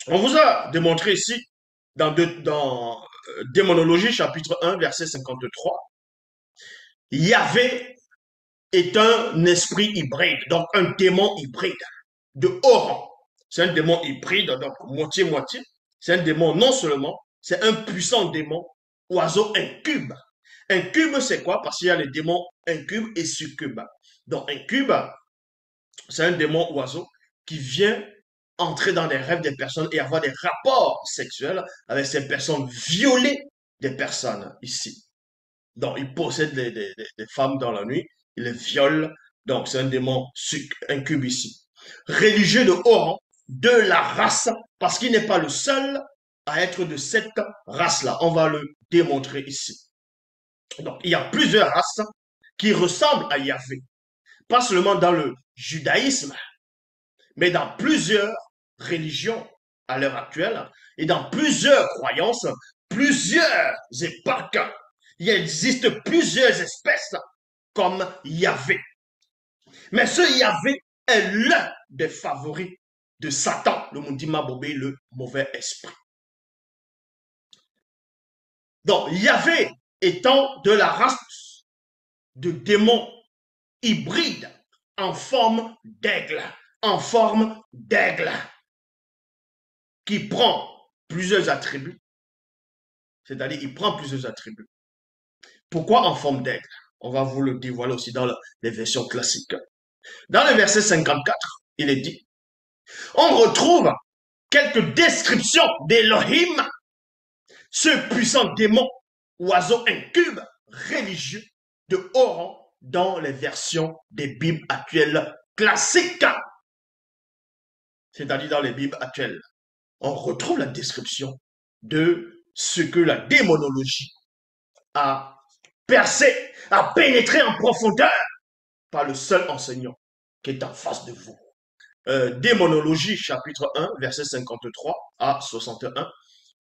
On vous a démontré ici, dans Démonologie, chapitre 1, verset 53, Yahvé est un esprit hybride, donc un démon hybride de haut rang. C'est un démon hybride, donc moitié-moitié. C'est un démon non seulement, c'est un puissant démon, oiseau incube. Incube, c'est quoi? Parce qu'il y a les démons incubes et succubes. Donc, incube, c'est un démon oiseau qui vient entrer dans les rêves des personnes et avoir des rapports sexuels avec ces personnes, violer des personnes ici. Donc, il possède des femmes dans la nuit, il les viole. Donc, c'est un démon incube ici. Religieux de haut rang, de la race, parce qu'il n'est pas le seul à être de cette race-là. On va le démontrer ici. Donc, il y a plusieurs races qui ressemblent à Yahvé. Pas seulement dans le judaïsme, mais dans plusieurs religions à l'heure actuelle et dans plusieurs croyances, plusieurs époques. Il existe plusieurs espèces comme Yahvé. Mais ce Yahvé est l'un des favoris de Satan, le Mundima Bobé, le mauvais esprit. Donc, Yahvé étant de la race de démons hybrides en forme d'aigle, en forme d'aigle, qui prend plusieurs attributs, c'est-à-dire il prend plusieurs attributs. Pourquoi en forme d'aigle? On va vous le dévoiler aussi dans les versions classiques. Dans le verset 54, il est dit, on retrouve quelques descriptions d'Elohim, ce puissant démon, oiseau incube, religieux, de haut rang, dans les versions des Bibles actuelles classiques, c'est-à-dire dans les Bibles actuelles. On retrouve la description de ce que la démonologie a percé, a pénétré en profondeur par le seul enseignant qui est en face de vous. Démonologie, chapitre 1, verset 53 à 61.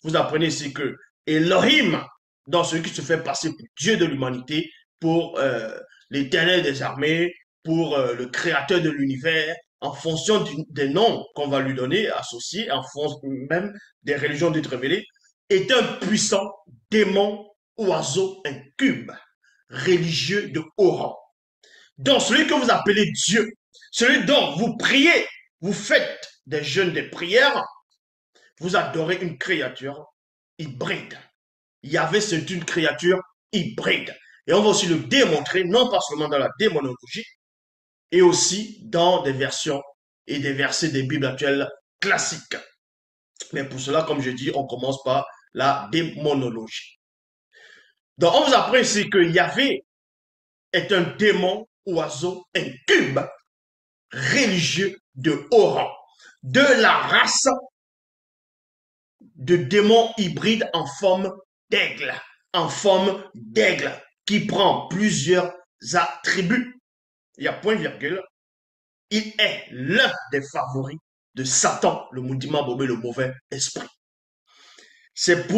Vous apprenez ici que Elohim, dans celui qui se fait passer pour Dieu de l'humanité, pour l'éternel des armées, pour le créateur de l'univers, en fonction des noms qu'on va lui donner, associés, en fonction même des religions dites révélées, est un puissant démon, oiseau, incube, religieux de haut rang. Donc celui que vous appelez Dieu, celui dont vous priez, vous faites des jeûnes, des prières, vous adorez une créature hybride. Yahvé, c'est une créature hybride. Et on va aussi le démontrer, non pas seulement dans la démonologie, et aussi dans des versions et des versets des Bibles actuelles classiques. Mais pour cela, comme je dis, on commence par la démonologie. Donc, on vous apprend ici que Yahvé est un démon, oiseau, incube, religieux de haut rang, de la race de démons hybrides en forme d'aigle, qui prend plusieurs attributs. Il y a point virgule. Il est l'un des favoris de Satan, le Mundima Bobé, le mauvais esprit. C'est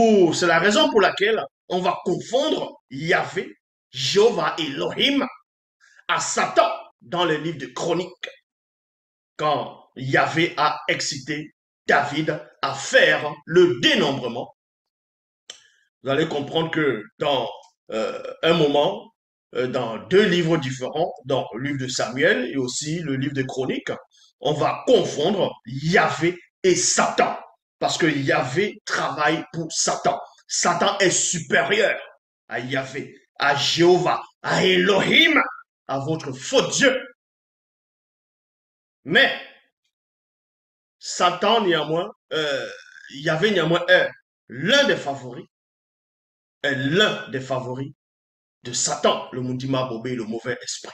la raison pour laquelle on va confondre Yahvé, Jéhovah Elohim, à Satan dans les livres de Chroniques, quand Yahvé a excité David à faire le dénombrement. Vous allez comprendre que dans un moment, dans deux livres différents, dans le livre de Samuel et aussi le livre de Chroniques, on va confondre Yahvé et Satan. Parce que Yahvé travaille pour Satan. Satan est supérieur à Yahvé, à Jéhovah, à Elohim, à votre faux Dieu. Mais Satan, néanmoins, Yahvé, néanmoins, est l'un des favoris, est l'un des favoris de Satan, le Mundima Bobé, le mauvais esprit.